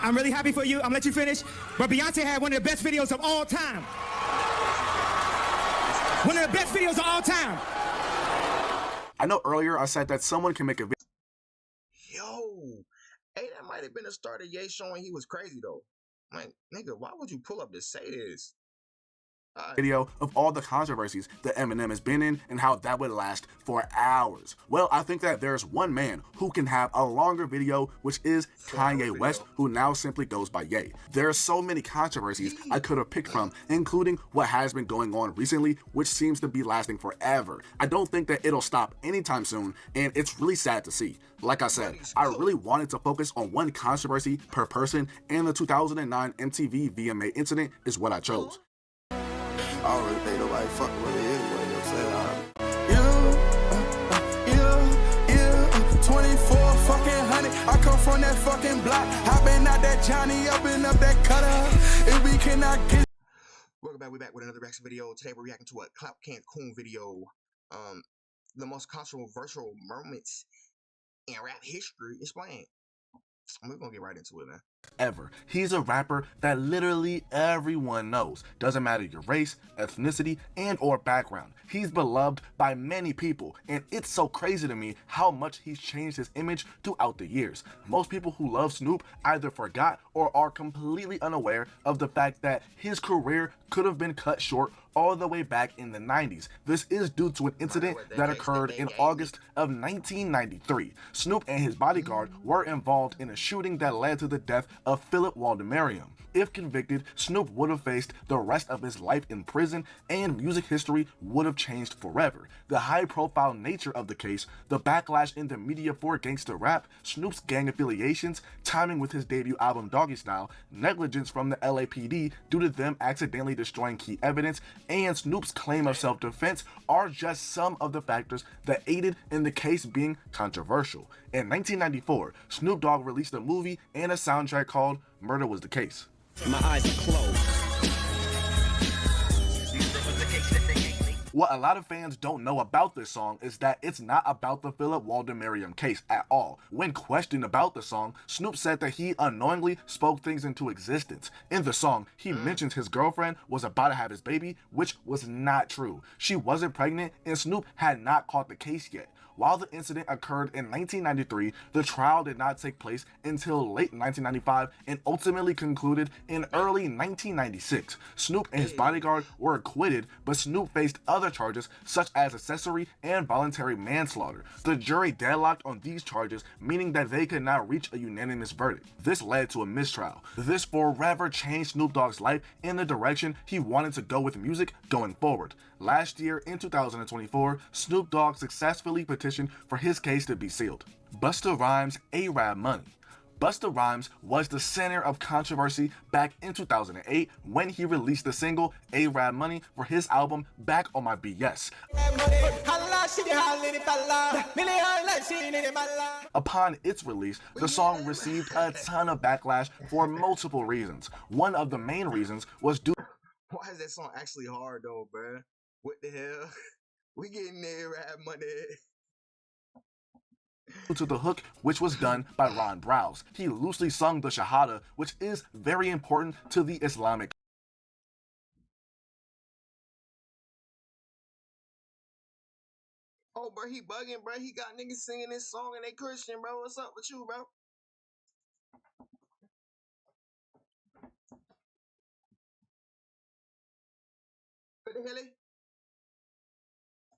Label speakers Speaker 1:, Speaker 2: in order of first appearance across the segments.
Speaker 1: I'm really happy for you. I'm gonna let you finish. But Beyonce had one of the best videos of all time. One of the best videos of all time.
Speaker 2: I know earlier I said that someone can make a video.
Speaker 3: Yo, hey, that might have been the start of Ye showing he was crazy though. Like, nigga, why would you pull up to say this?
Speaker 2: Video of all the controversies that Eminem has been in and how that would last for hours. Well, I think that there's one man who can have a longer video, which is Kanye West, who now simply goes by Ye. There are so many controversies I could have picked from, including what has been going on recently, which seems to be lasting forever. I don't think that it'll stop anytime soon, and it's really sad to see. Like I said, I really wanted to focus on one controversy per person, and the 2009 MTV VMA incident is what I chose.
Speaker 4: I don't really think nobody fucking with me anyway, you know what I'm saying? 24 fucking hundred. I come from that fucking block. I been out that Johnny up and up that cutter. If we cannot get.
Speaker 3: Welcome back. We're back with another reaction video. Today we're reacting to a Clap Cancun video. The most controversial moments in rap history. Explain. We're gonna get right into it, man.
Speaker 2: Ever. He's a rapper that literally everyone knows. Doesn't matter your race, ethnicity, and or background. He's beloved by many people, and it's so crazy to me how much he's changed his image throughout the years. Most people who love Snoop either forgot or are completely unaware of the fact that his career could have been cut short all the way back in the 90s. This is due to an incident that occurred in August of 1993. Snoop and his bodyguard were involved in a shooting that led to the death of Philip Waldemariam. If convicted, Snoop would have faced the rest of his life in prison, and music history would have changed forever. The high-profile nature of the case, the backlash in the media for gangster rap, Snoop's gang affiliations, timing with his debut album Doggy Style, negligence from the LAPD due to them accidentally destroying key evidence, and Snoop's claim of self-defense are just some of the factors that aided in the case being controversial. In 1994, Snoop Dogg released a movie and a soundtrack called Murder Was the Case.
Speaker 1: My eyes are closed.
Speaker 2: What a lot of fans don't know about this song is that it's not about the Philip Waldemariam case at all. When questioned about the song, Snoop said that he unknowingly spoke things into existence. In the song, he mentions his girlfriend was about to have his baby, which was not true. She wasn't pregnant, and Snoop had not caught the case yet. While the incident occurred in 1993, the trial did not take place until late 1995 and ultimately concluded in early 1996. Snoop and his bodyguard were acquitted, but Snoop faced other charges such as accessory and voluntary manslaughter. The jury deadlocked on these charges, meaning that they could not reach a unanimous verdict. This led to a mistrial. This forever changed Snoop Dogg's life in the direction he wanted to go with music going forward. Last year, in 2024, Snoop Dogg successfully petitioned for his case to be sealed. Busta Rhymes' A-Rap Money. Busta Rhymes was the center of controversy back in 2008 when he released the single A-Rap Money for his album Back on My BS. Upon its release, the song received a ton of backlash for multiple reasons. One of the main reasons was due.
Speaker 3: Why is that song actually hard though, bruh? What the hell? We getting A-Rap money.
Speaker 2: To the hook, which was done by Ron Browse. He loosely sung the Shahada, which is very important to the Islamic.
Speaker 3: Oh, bro, he bugging, bro. He got niggas singing this song and they Christian, bro. What's up with you, bro? What the hell?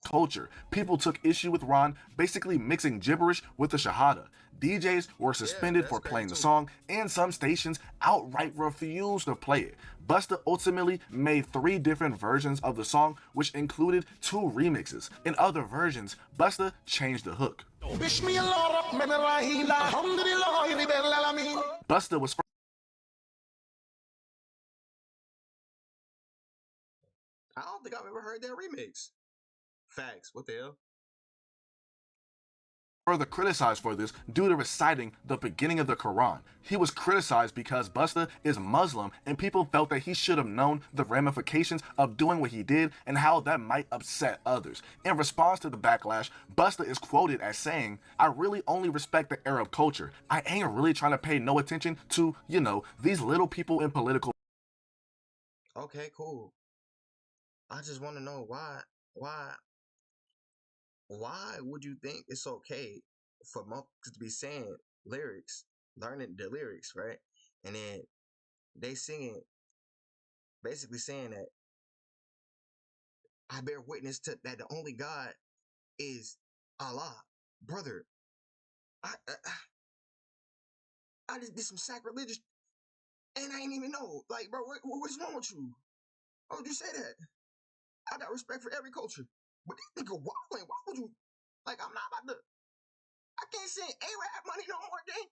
Speaker 2: Culture. People took issue with Ron basically mixing gibberish with the Shahada. DJs were suspended for playing the song, and some stations outright refused to play it. Busta ultimately made 3 different versions of the song, which included 2 remixes. In other versions, Busta changed the hook. Busta was
Speaker 3: I don't think I've ever heard that remix. Facts. What the hell?
Speaker 2: further criticized for this due to reciting the beginning of the Quran. He was criticized because Busta is Muslim and people felt that he should have known the ramifications of doing what he did and how that might upset others. In response to the backlash, Busta is quoted as saying, "I really only respect the Arab culture. I ain't really trying to pay no attention to, these little people in political."
Speaker 3: Okay, cool. I just want to know why would you think it's okay for monks to be saying lyrics, learning the lyrics, right? And then they singing, basically saying that I bear witness to that the only God is Allah, brother. I just did some sacrilegious, and I ain't even know. Like, bro, what's wrong with you? Why would you say that? I got respect for every culture, but this nigga wilding. Why would you? Like, I'm not about to. I can't send A-Rap money no more, gang.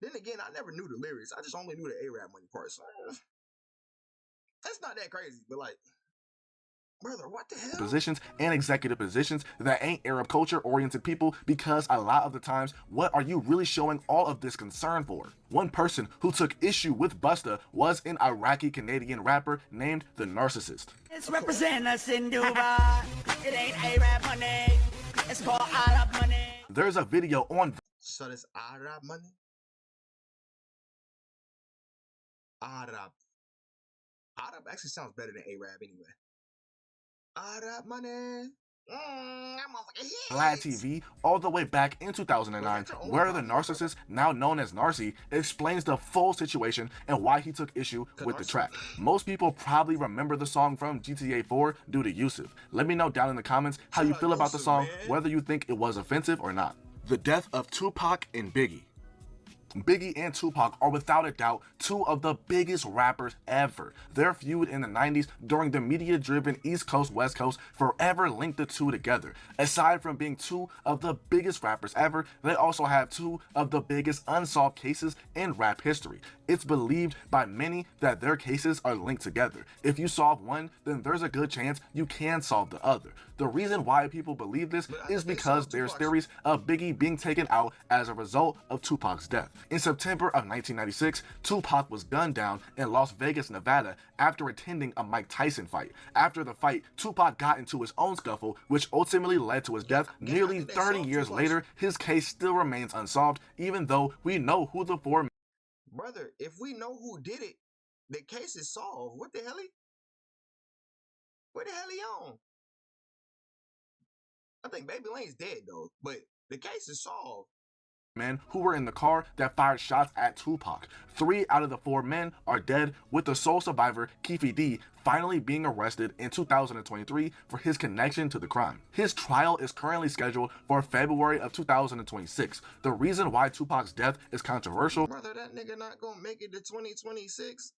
Speaker 3: Then again, I never knew the lyrics. I just only knew the A-Rap money part. So that's not that crazy, but like, brother, what the hell?
Speaker 2: Positions and executive positions that ain't Arab culture oriented people, because a lot of the times, what are you really showing all of this concern for? One person who took issue with Busta was an Iraqi Canadian rapper named The Narcissist.
Speaker 5: It's represent us in Dubai. It ain't Arab money. It's called Arab money.
Speaker 2: There's a video on
Speaker 3: So this Arab money? Arab. Arab actually sounds better than Arab anyway. Arab money.
Speaker 2: Vlad TV all the way back in 2009, where The Narcissist, now known as Narcy, explains the full situation and why he took issue with the track. Most people probably remember the song from GTA 4 due to Yusuf. Let me know down in the comments how you feel about the song, whether you think it was offensive or not. The death of Tupac and Biggie. Biggie and Tupac are without a doubt two of the biggest rappers ever. Their feud in the 90s during the media-driven East Coast, West Coast forever linked the two together. Aside from being two of the biggest rappers ever, they also have two of the biggest unsolved cases in rap history. It's believed by many that their cases are linked together. If you solve one, then there's a good chance you can solve the other. The reason why people believe this is because there's theories of Biggie being taken out as a result of Tupac's death. In September of 1996, Tupac was gunned down in Las Vegas, Nevada after attending a Mike Tyson fight. After the fight, Tupac got into his own scuffle, which ultimately led to his death. Nearly 30 years later, his case still remains unsolved, even though we know who the four...
Speaker 3: Brother, if we know who did it, the case is solved. What the hell? Where the hell he on? I think Baby Lane's dead though, but the case is solved.
Speaker 2: Men who were in the car that fired shots at Tupac. 3 out of the 4 men are dead, with the sole survivor, Keefe D, finally being arrested in 2023 for his connection to the crime. His trial is currently scheduled for February of 2026. The reason why Tupac's death is controversial...
Speaker 3: Brother, that nigga not gonna make it to 2026.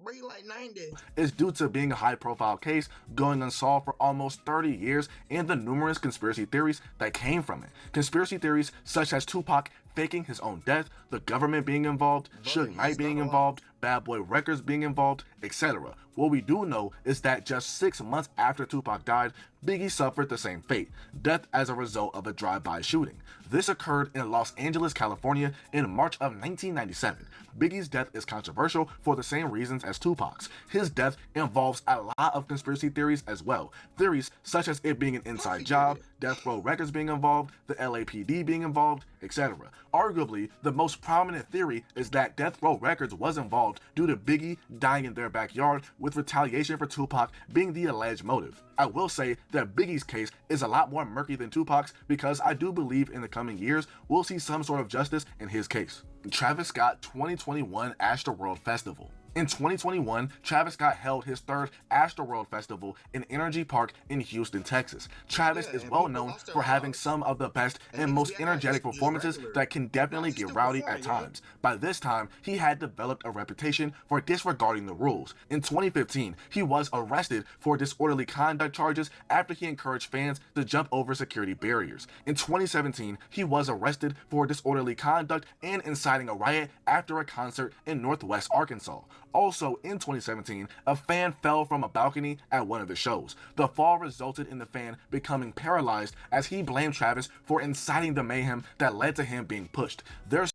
Speaker 3: Bro, he like 90.
Speaker 2: Is due to being a high-profile case going unsolved for almost 30 years and the numerous conspiracy theories that came from it. Conspiracy theories such as Tupac faking his own death, the government being involved, Suge Knight being involved, Bad Boy Records being involved, etc. What we do know is that just 6 months after Tupac died, Biggie suffered the same fate, death as a result of a drive-by shooting. This occurred in Los Angeles, California in March of 1997. Biggie's death is controversial for the same reasons as Tupac's. His death involves a lot of conspiracy theories as well. Theories such as it being an inside job, Death Row Records being involved, the LAPD being involved, etc. Arguably, the most prominent theory is that Death Row Records was involved due to Biggie dying in their backyard, with retaliation for Tupac being the alleged motive. I will say that Biggie's case is a lot more murky than Tupac's, because I do believe in the coming years we'll see some sort of justice in his case. Travis Scott 2021 Astroworld Festival. In 2021, Travis Scott held his 3rd Astroworld Festival in Energy Park in Houston, Texas. Travis is well known for having some of the best and most energetic performances that can definitely get rowdy at times. By this time, he had developed a reputation for disregarding the rules. In 2015, he was arrested for disorderly conduct charges after he encouraged fans to jump over security barriers. In 2017, he was arrested for disorderly conduct and inciting a riot after a concert in Northwest Arkansas. Also, in 2017, a fan fell from a balcony at one of his shows. The fall resulted in the fan becoming paralyzed as he blamed Travis for inciting the mayhem that led to him being pushed. There's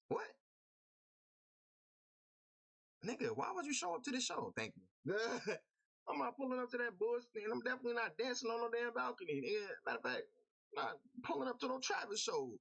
Speaker 3: What? Nigga, why would you show up to this show? Thank you. I'm not pulling up to that bullshit, and I'm definitely not dancing on no damn balcony. Yeah, matter of fact, not pulling up to no Travis show.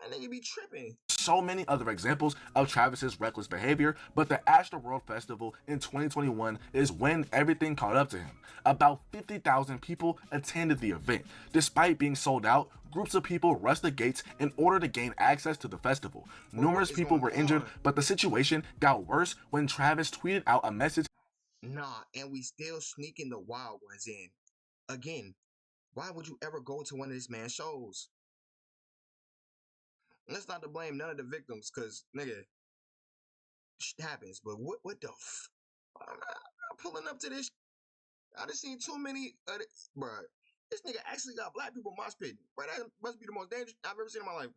Speaker 3: That nigga be tripping.
Speaker 2: so many other examples of Travis's reckless behavior, but the Astroworld Festival in 2021 is when everything caught up to him. About 50,000 people attended the event. Despite being sold out, groups of people rushed the gates in order to gain access to the festival. Numerous people were injured, but the situation got worse when Travis tweeted out a message.
Speaker 3: Nah, and we still sneaking the wild ones in. Again, why would you ever go to one of this man's shows? Let's not to blame none of the victims, cause nigga, shit happens. But what the I'm not pulling up to this. I done seen too many of this, bruh. This nigga actually got black people mosh pitting. Bruh, that must be the most dangerous I've ever seen in my life.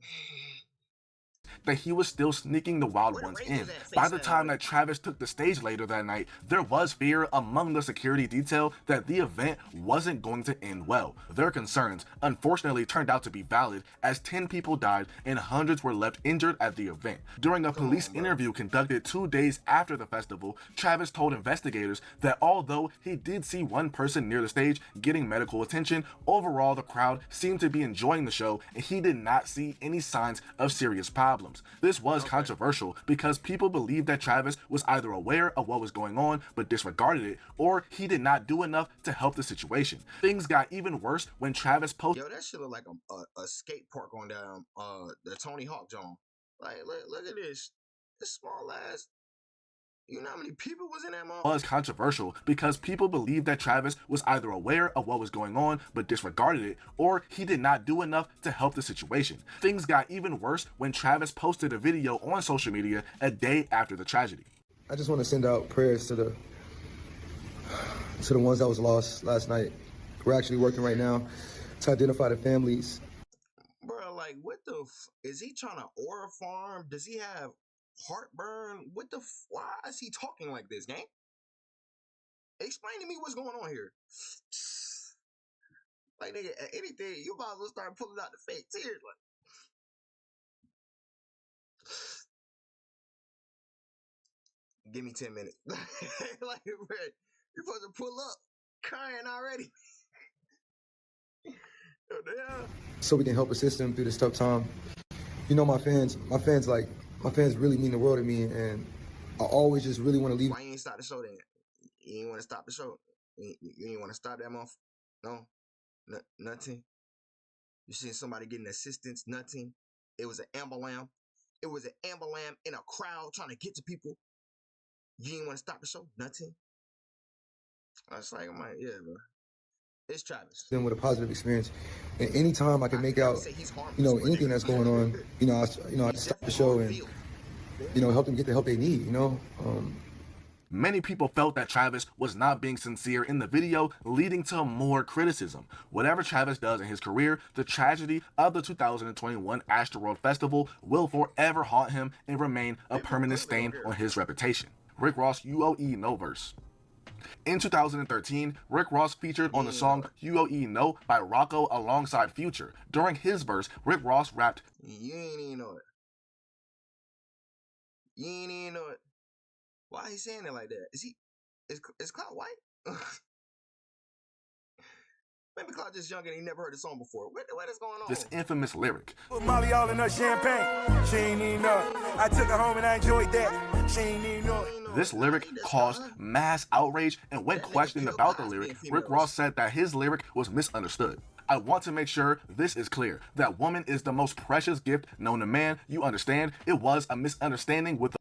Speaker 2: That he was still sneaking the wild ones in. By the time that Travis took the stage later that night, there was fear among the security detail that the event wasn't going to end well. Their concerns, unfortunately, turned out to be valid, as 10 people died and hundreds were left injured at the event. During a police interview conducted 2 days after the festival, Travis told investigators that although he did see one person near the stage getting medical attention, overall the crowd seemed to be enjoying the show and he did not see any signs of serious problems. This was controversial because people believed that Travis was either aware of what was going on but disregarded it, or he did not do enough to help the situation. Things got even worse when Travis posted.
Speaker 3: Yo, that shit look like a skate park on down the Tony Hawk John. Like, look at this. This small ass. You know how many people was in that mall?
Speaker 2: Was controversial because people believed that Travis was either aware of what was going on but disregarded it, or he did not do enough to help the situation. Things got even worse when Travis posted a video on social media a day after the tragedy.
Speaker 6: I just want to send out prayers to the ones that was lost last night. We're actually working right now to identify the families.
Speaker 3: Bro, like, what the is he trying to aura farm? Does he have heartburn? What the why is he talking like this, gang? Explain to me what's going on here. Like, nigga, anything, you might as well start pulling out the fake tears. Like, give me 10 minutes. Like, bro, you're supposed to pull up crying already. Yeah.
Speaker 6: So we can help assist them through this tough time. You know, my fans really mean the world to me, and I always just really want to leave.
Speaker 3: Why you ain't stop the show then? You ain't want to stop the show? You ain't want to stop that month? No? Nothing? You seen somebody getting assistance? Nothing? It was an ambulance. It was an ambulance in a crowd trying to get to people. You ain't want to stop the show? Nothing? I was like, I'm like, yeah, bro. It's Travis.
Speaker 6: Them with a positive experience, and anytime I can make out, you know, anything that's going on, I stop the show and, help them get the help they need.
Speaker 2: Many people felt that Travis was not being sincere in the video, leading to more criticism. Whatever Travis does in his career, the tragedy of the 2021 Astroworld Festival will forever haunt him and remain a permanent stain on his reputation. Rick Ross, UOE No Verse. In 2013, Rick Ross featured on the song UOE No by Rocco alongside Future. During his verse, Rick Ross rapped,
Speaker 3: You ain't even know it. You ain't even know it. Why he saying it like that? Is Cloud white? Maybe Cloud just young and he never heard the song before. What is going on?
Speaker 2: this infamous lyric.
Speaker 7: Put Molly all in her champagne. She ain't even know it. I took her home and I enjoyed that. She ain't even know it.
Speaker 2: This lyric caused mass outrage, and when questioned about the lyric, Rick Ross said that his lyric was misunderstood. I want to make sure this is clear. That woman is the most precious gift known to man. You understand? It was a misunderstanding with the...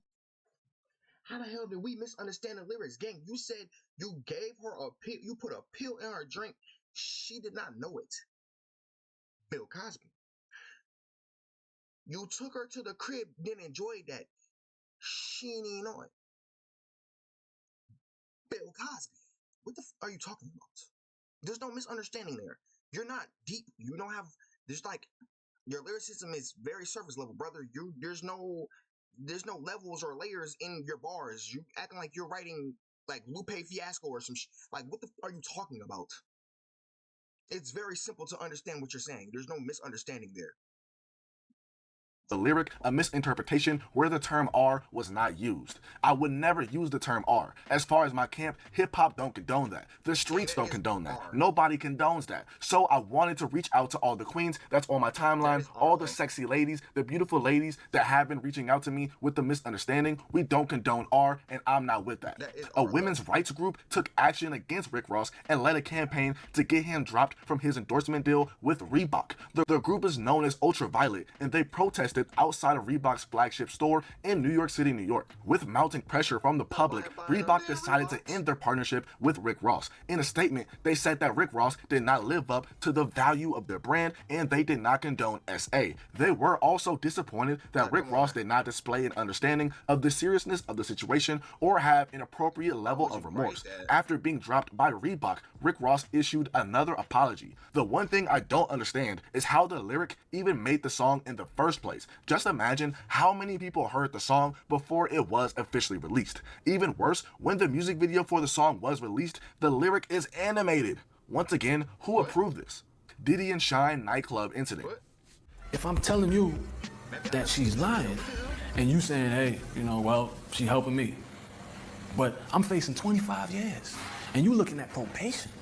Speaker 3: How the hell did we misunderstand the lyrics? Gang, you said you gave her a pill, you put a pill in her drink. She did not know it. Bill Cosby. You took her to the crib, then enjoyed that. She didn't even know it. Bill Cosby. What the are you talking about? There's no misunderstanding there. You're not deep. You don't have, there's like, Your lyricism is very surface level, brother. There's no levels or layers in your bars. You acting like you're writing like Lupe Fiasco or some like what the are you talking about? It's very simple to understand what you're saying. There's no misunderstanding there.
Speaker 2: The lyric, a misinterpretation where the term R was not used. I would never use the term R. As far as my camp, hip-hop don't condone that. The streets don't condone that. Nobody condones that. So I wanted to reach out to all the queens that's on my timeline, all the sexy ladies, the beautiful ladies that have been reaching out to me with the misunderstanding. We don't condone R, and I'm not with that. A women's rights group took action against Rick Ross and led a campaign to get him dropped from his endorsement deal with Reebok. The group is known as Ultraviolet, and they protested outside of Reebok's flagship store in New York City, New York. With mounting pressure from the public, Reebok decided to end their partnership with Rick Ross. In a statement, they said that Rick Ross did not live up to the value of their brand and they did not condone SA. They were also disappointed that Rick Ross did not display an understanding of the seriousness of the situation or have an appropriate level of remorse. After being dropped by Reebok, Rick Ross issued another apology. The one thing I don't understand is how the lyric even made the song in the first place. Just imagine how many people heard the song before it was officially released. Even worse, when the music video for the song was released, the lyric is animated. Once again, who approved this? Diddy and Shine nightclub incident.
Speaker 8: If I'm telling you that she's lying, and you saying, hey, well, she helping me, but I'm facing 25 years, and you looking at probation.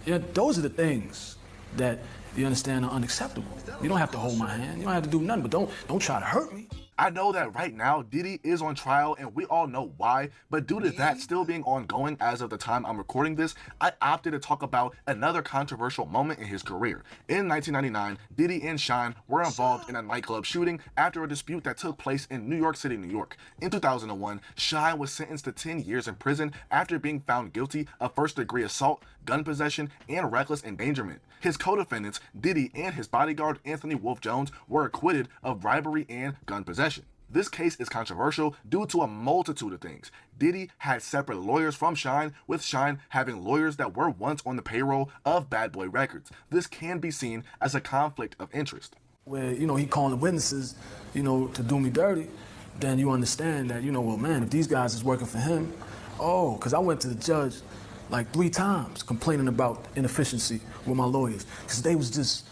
Speaker 8: Yeah, those are the things that you understand are unacceptable. You don't have to hold my hand. You don't have to do nothing, but don't try to hurt me.
Speaker 2: I know that right now Diddy is on trial and we all know why, but due to that still being ongoing as of the time I'm recording this, I opted to talk about another controversial moment in his career. In 1999, Diddy and Shine were involved in a nightclub shooting after a dispute that took place in New York City, New York. In 2001, Shine was sentenced to 10 years in prison after being found guilty of first-degree assault, gun possession, and reckless endangerment. His co-defendants, Diddy and his bodyguard Anthony Wolf Jones, were acquitted of bribery and gun possession. This case is controversial due to a multitude of things. Diddy had separate lawyers from Shine, with Shine having lawyers that were once on the payroll of Bad Boy Records. This can be seen as a conflict of interest.
Speaker 8: Where, he calling the witnesses, to do me dirty, then you understand that, well, man, if these guys is working for him, because I went to the judge like 3 times complaining about inefficiency with my lawyers, because they was just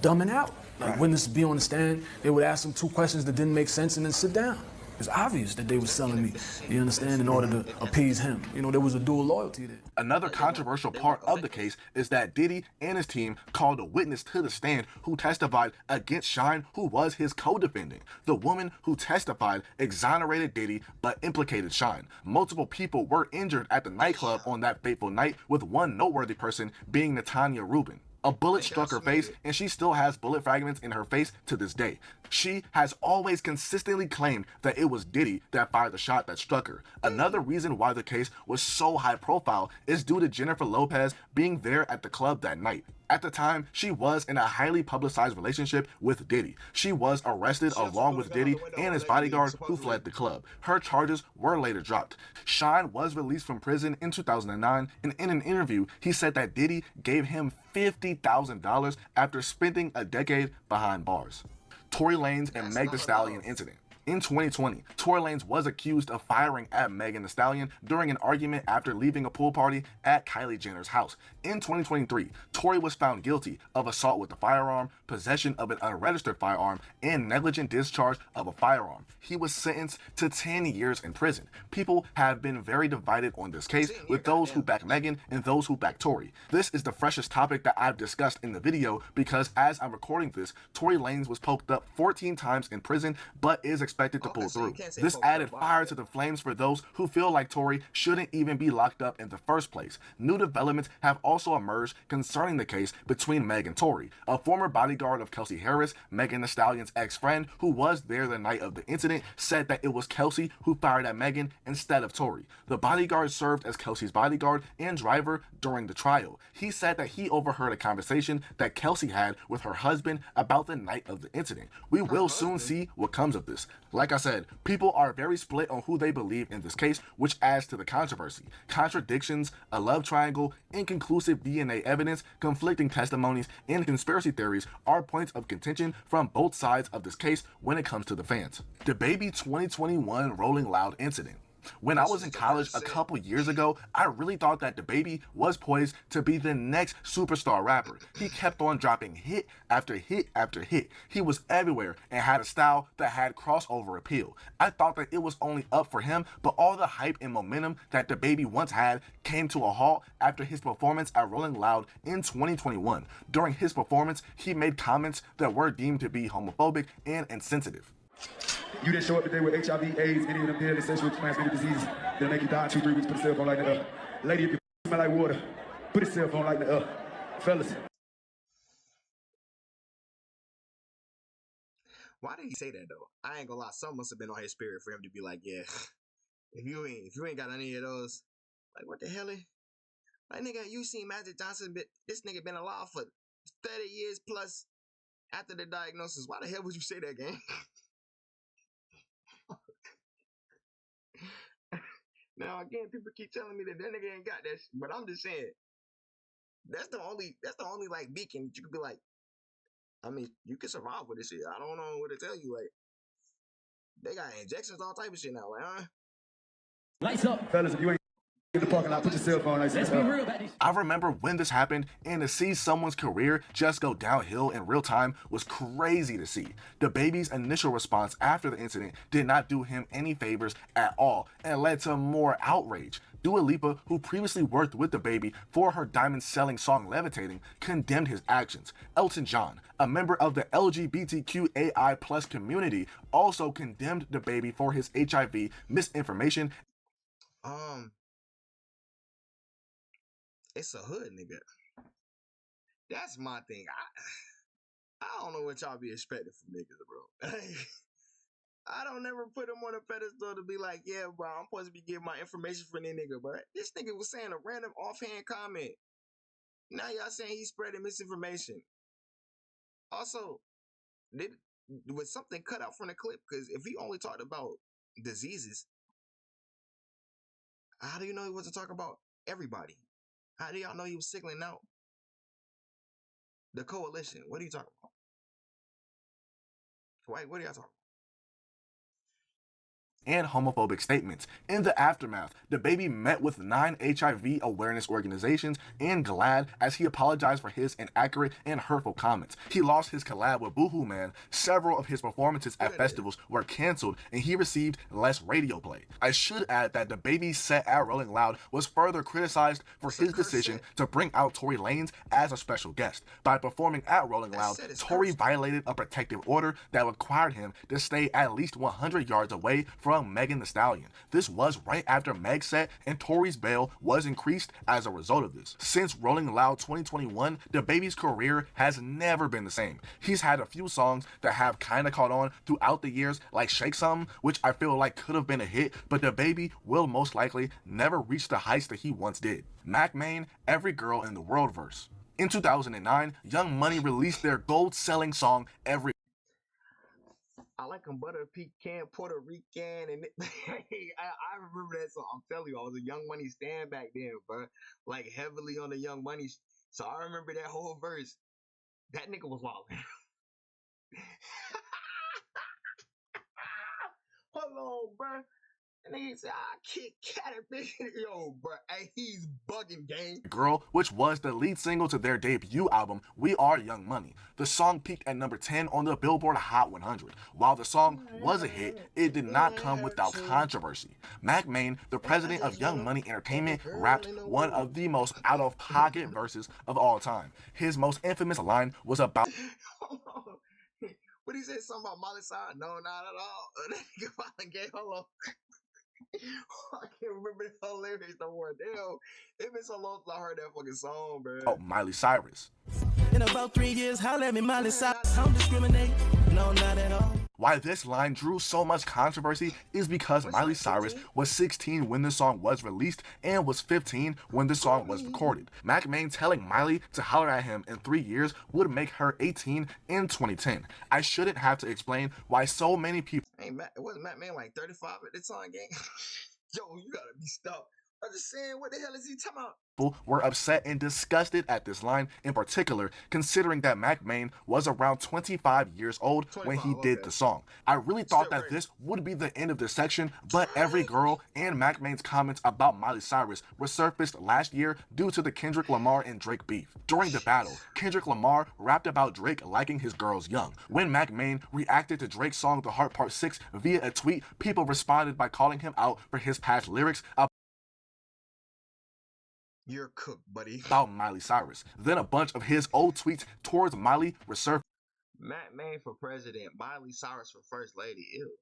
Speaker 8: dumbing out. Like witnesses be on the stand, they would ask them 2 questions that didn't make sense and then sit down. It's obvious that they were selling me, you understand, in order to appease him. There was a dual loyalty there.
Speaker 2: Another controversial part of the case is that Diddy and his team called a witness to the stand who testified against Shine, who was his co-defendant. The woman who testified exonerated Diddy but implicated Shine. Multiple people were injured at the nightclub on that fateful night, with one noteworthy person being Natanya Rubin. A bullet struck her face, and she still has bullet fragments in her face to this day. She has always consistently claimed that it was Diddy that fired the shot that struck her. Another reason why the case was so high profile is due to Jennifer Lopez being there at the club that night. At the time, she was in a highly publicized relationship with Diddy. She was arrested along with Diddy and his bodyguard who fled the club. Her charges were later dropped. Shine was released from prison in 2009, and in an interview, he said that Diddy gave him $50,000 after spending a decade behind bars. Tory Lanez and Meg Thee Stallion incident. In 2020, Tory Lanez was accused of firing at Megan Thee Stallion during an argument after leaving a pool party at Kylie Jenner's house. In 2023, Tory was found guilty of assault with a firearm, possession of an unregistered firearm, and negligent discharge of a firearm. He was sentenced to 10 years in prison. People have been very divided on this case, with those who back Megan and those who back Tory. This is the freshest topic that I've discussed in the video because as I'm recording this, Tory Lanez was poked up 14 times in prison, but is expected to pull through. This added fire to the flames for those who feel like Tory shouldn't even be locked up in the first place. New developments have also emerged concerning the case between Meg and Tory. A former bodyguard of Kelsey Harris, Megan Thee Stallion's ex-friend, who was there the night of the incident, said that it was Kelsey who fired at Megan instead of Tory. The bodyguard served as Kelsey's bodyguard and driver during the trial. He said that he overheard a conversation that Kelsey had with her husband about the night of the incident. We will soon see what comes of this. Like I said, people are very split on who they believe in this case, which adds to the controversy. Contradictions, a love triangle, inconclusive DNA evidence, conflicting testimonies, and conspiracy theories are points of contention from both sides of this case when it comes to the fans. The Baby 2021 Rolling Loud incident. When I was in college a couple years ago, I really thought that DaBaby was poised to be the next superstar rapper. He kept on dropping hit after hit after hit. He was everywhere and had a style that had crossover appeal. I thought that it was only up for him, but all the hype and momentum that DaBaby once had came to a halt after his performance at Rolling Loud in 2021. During his performance, he made comments that were deemed to be homophobic and insensitive.
Speaker 9: You didn't show up today with HIV, AIDS, any of them deadly sexually transmitted diseases that'll make you die in 2-3 weeks. Put a cell phone like that. Lady, if you smell like water, put a cell phone like that. Fellas.
Speaker 3: Why did he say that though? I ain't gonna lie, something must have been on his spirit for him to be like, yeah, if you ain't got any of those, like what the hell? Like nigga, you seen Magic Johnson? This nigga been alive for 30 years plus after the diagnosis. Why the hell would you say that, gang? Now again, people keep telling me that nigga ain't got that shit, but I'm just saying that's the only like beacon you could be like. I mean, you can survive with this shit. I don't know what to tell you. Like, they got injections, all type of shit now. Like, huh?
Speaker 9: Lights up, fellas. If you ain't in the parking lot, put your cell phone like that.
Speaker 5: Let's be real about this.
Speaker 2: I remember when this happened, and to see someone's career just go downhill in real time was crazy to see. DaBaby's initial response after the incident did not do him any favors at all and led to more outrage. Dua Lipa, who previously worked with DaBaby for her diamond-selling song Levitating, condemned his actions. Elton John, a member of the LGBTQAI+ community, also condemned DaBaby for his HIV misinformation.
Speaker 3: It's a hood, nigga. That's my thing. I don't know what y'all be expecting from niggas, bro. I don't never put him on a pedestal to be like, yeah, bro, I'm supposed to be giving my information for this nigga, bro. This nigga was saying a random offhand comment. Now y'all saying he's spreading misinformation. Also, was something cut out from the clip? Because if he only talked about diseases, how do you know he wasn't talking about everybody? How do y'all know he was singling out the coalition? What are you talking about? Wait, what are y'all talking about?
Speaker 2: And homophobic statements. In the aftermath, DaBaby met with 9 HIV awareness organizations and GLAAD as he apologized for his inaccurate and hurtful comments. He lost his collab with Boohoo Man, several of his performances at festivals were canceled, and he received less radio play. I should add that DaBaby's set at Rolling Loud was further criticized for his decision to bring out Tory Lanez as a special guest. By performing at Rolling Loud, Tory violated a protective order that required him to stay at least 100 yards away from Megan Thee Stallion. This was right after Meg's set, and Tory's bail was increased as a result of this. Since Rolling Loud 2021, DaBaby's career has never been the same. He's had a few songs that have kinda caught on throughout the years, like Shake Something, which I feel like could have been a hit, but DaBaby will most likely never reach the heights that he once did. Mac Main, Every Girl in the World verse. In 2009, Young Money released their gold-selling song Every.
Speaker 3: I like them butter pecan, Puerto Rican, and I remember that song. I'm telling you, I was a Young Money stan back then, bro. Like heavily on the Young Money. So I remember that whole verse. That nigga was wild. Hold on, bro. And he said, I kick Caterpillar. Yo, bro, hey, he's bugging, gang.
Speaker 2: Girl, which was the lead single to their debut album, We Are Young Money. The song peaked at number 10 on the Billboard Hot 100. While the song was a hit, it did not come without controversy. Mac Main, the president of Young Money Entertainment, rapped one of the most out-of-pocket verses of all time. His most infamous line was about...
Speaker 3: What he said, something about Molly Side? No, not at all. Hold on. I can't remember the whole lyrics no more. Damn, it been so long since I heard that fucking song, bro.
Speaker 2: Oh, Miley Cyrus.
Speaker 5: In about 3 years, holla at me, Miley Cyrus. I don't discriminate. No, not at all.
Speaker 2: Why this line drew so much controversy is because Miley Cyrus was 16 when the song was released and was 15 when the song was recorded. Mac Main telling Miley to holler at him in 3 years would make her 18 in 2010. I shouldn't have to explain why so many people
Speaker 3: wasn't Mac Main like 35 at the time, gang? Yo, you gotta be stopped. I'm just saying, what the hell is he talking about?
Speaker 2: were upset and disgusted at this line in particular, considering that Mac Main was around 25 years old when he did the song. I really thought that this would be the end of this section, but every girl and Mac Main's comments about Miley Cyrus resurfaced last year due to the Kendrick Lamar and Drake beef. During the battle, Kendrick Lamar rapped about Drake liking his girls young. When Mac Main reacted to Drake's song The Heart Part 6 via a tweet, people responded by calling him out for his past lyrics
Speaker 3: You're cooked, buddy.
Speaker 2: about Miley Cyrus. Then a bunch of his old tweets towards Miley resurfaced.
Speaker 3: Mac Main for president, Miley Cyrus for first lady. Ew.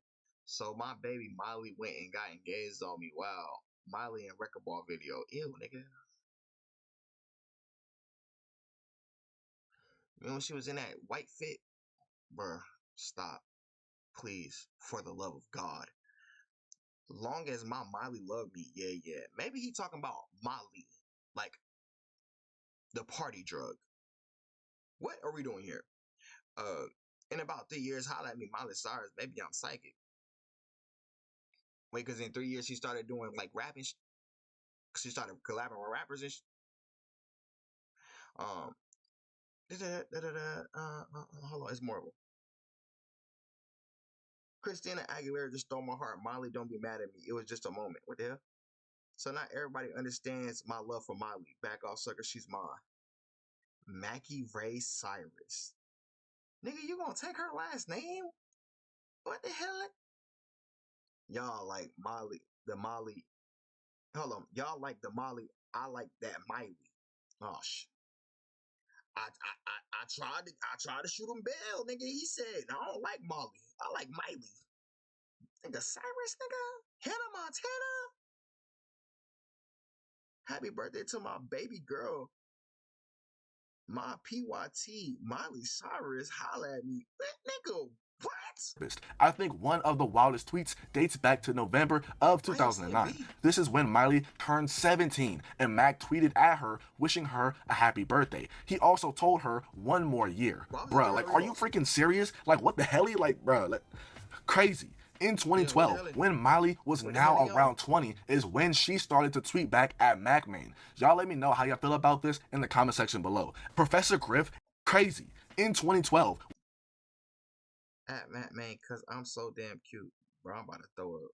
Speaker 3: So my baby Miley went and got engaged on me. Wow. Miley and Record Ball video. Ew, nigga. You know when she was in that white fit? Bruh, stop. Please, for the love of God. Long as my Miley love me, yeah. Maybe he talking about Molly. Like, the party drug. What are we doing here? In about 3 years, holla at me, Miley Cyrus. Maybe I'm psychic. Wait, because in 3 years, she started doing, like, rapping. She started collabing with rappers and hold on, it's more of a Christina Aguilera just stole my heart. Miley, don't be mad at me. It was just a moment. What the hell? So not everybody understands my love for Miley. Back off, sucker. She's mine. Mackie Ray Cyrus. Nigga, you gonna take her last name? What the hell? Y'all like Miley. The Miley. Hold on. Y'all like the Miley. I like that Miley. Oh, sh. I tried to shoot him bail, nigga. He said, I don't like Molly. I like Miley. Nigga, Cyrus, nigga. Hannah Montana. Happy birthday to my baby girl. My PYT, Miley Cyrus, holla at me. Nigga, what?
Speaker 2: I think one of the wildest tweets dates back to November of 2009. This is when Miley turned 17 and Mac tweeted at her wishing her a happy birthday. He also told her one more year. Bruh, like, are you freaking serious? Like, what the hell? Like, bruh, like, crazy. In 2012, when Miley was now around 20, is when she started to tweet back at Mac Main. Y'all let me know how y'all feel about this in the comment section below. Professor Griff, crazy. In 2012,
Speaker 3: at Mac Main, cause I'm so damn cute. Bro, I'm about to throw up.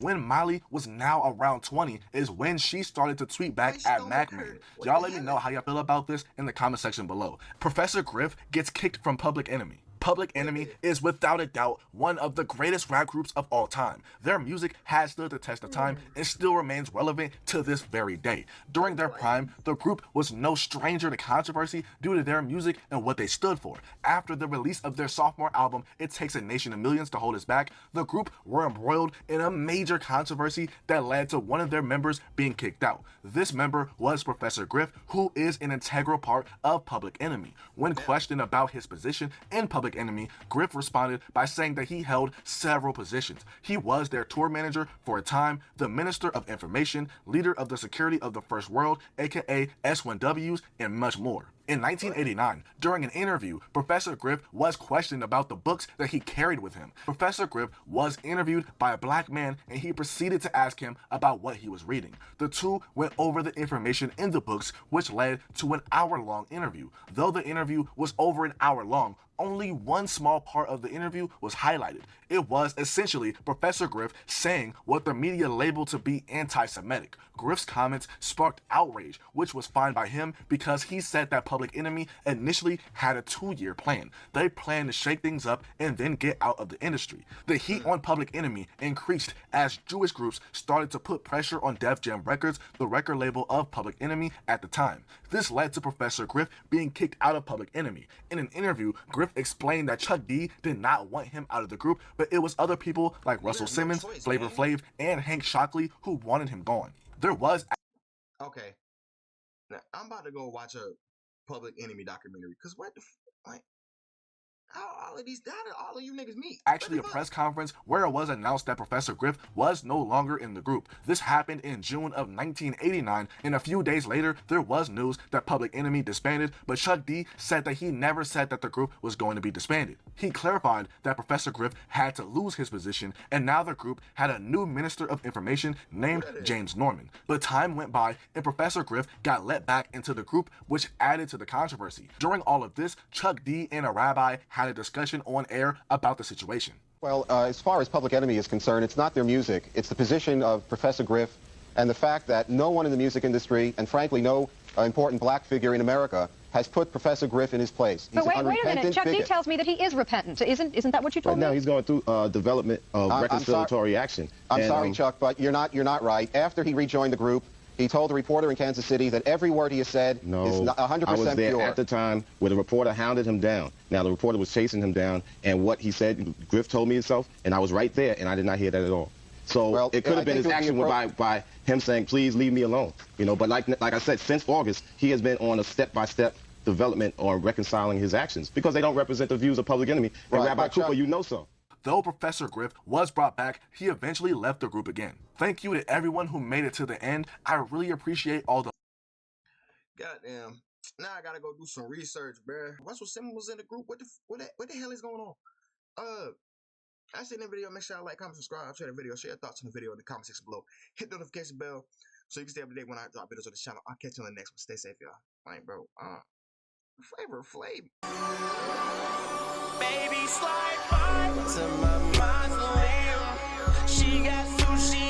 Speaker 2: When Miley was now around 20 is when she started to tweet back at Mac Main. Y'all let me know how y'all feel about this in the comment section below. Professor Griff gets kicked from Public Enemy. Public Enemy is without a doubt one of the greatest rap groups of all time. Their music has stood the test of time and still remains relevant to this very day. During their prime, the group was no stranger to controversy due to their music and what they stood for. After the release of their sophomore album, It Takes a Nation of Millions to Hold Us Back, the group were embroiled in a major controversy that led to one of their members being kicked out. This member was Professor Griff, who is an integral part of Public Enemy. When questioned about his position in Public Enemy, Griff responded by saying that he held several positions. He was their tour manager for a time, the Minister of Information, leader of the Security of the First World, aka S1Ws, and much more. In 1989, during an interview, Professor Griff was questioned about the books that he carried with him. Professor Griff was interviewed by a black man and he proceeded to ask him about what he was reading. The two went over the information in the books, which led to an hour-long interview. Though the interview was over an hour long, only one small part of the interview was highlighted. It was essentially Professor Griff saying what the media labeled to be anti-Semitic. Griff's comments sparked outrage, which was fine by him because he said that Public Enemy initially had a 2-year plan. They planned to shake things up and then get out of the industry. The heat on Public Enemy increased as Jewish groups started to put pressure on Def Jam Records, the record label of Public Enemy at the time. This led to Professor Griff being kicked out of Public Enemy. In an interview, Griff explained that Chuck D did not want him out of the group, but it was other people like Russell Simmons, Flavor Flav, and Hank Shockley who wanted him gone. There was...
Speaker 3: Okay. Now, I'm about to go watch a Public Enemy documentary, because what the... like, How did all of you niggas meet?
Speaker 2: Actually a press conference where it was announced that Professor Griff was no longer in the group. This happened in June of 1989, and a few days later, there was news that Public Enemy disbanded, but Chuck D said that he never said that the group was going to be disbanded. He clarified that Professor Griff had to lose his position, and now the group had a new Minister of Information named James Norman. But time went by, and Professor Griff got let back into the group, which added to the controversy. During all of this, Chuck D and a rabbi had a discussion on air about the situation.
Speaker 10: Well, as far as Public Enemy is concerned, it's not their music. It's the position of Professor Griff and the fact that no one in the music industry, and frankly no important black figure in America, has put Professor Griff in his place.
Speaker 11: But wait a minute. Chuck D tells me that he is repentant. Isn't that what you told me?
Speaker 12: Right now he's going through development of reconciliatory action.
Speaker 10: I'm sorry, Chuck, but you're not right. After he rejoined the group, he told the reporter in Kansas City that every word he has said is 100%
Speaker 12: I was there
Speaker 10: pure.
Speaker 12: at the time where the reporter hounded him down. Now, the reporter was chasing him down, and what he said, Griff told me himself, and I was right there, and I did not hear that at all. So it could have been his action by him saying, please leave me alone. You know, but like I said, since August, he has been on a step-by-step development on reconciling his actions because they don't represent the views of Public Enemy. And Rabbi Cooper, you know so.
Speaker 2: Though Professor Griff was brought back, he eventually left the group again. Thank you to everyone who made it to the end. I really appreciate all the...
Speaker 3: Goddamn. Now I gotta go do some research, bruh. Russell Simmons was in the group. What the hell is going on? I seen the video. Make sure I like, comment, subscribe, share the video, share your thoughts on the video in the comment section below. Hit the notification bell so you can stay up to date when I drop videos on this channel. I'll catch you on the next one. Stay safe, y'all. Like, bro, Flavor Flav.
Speaker 5: Baby, slide by to my mausoleum. She got sushi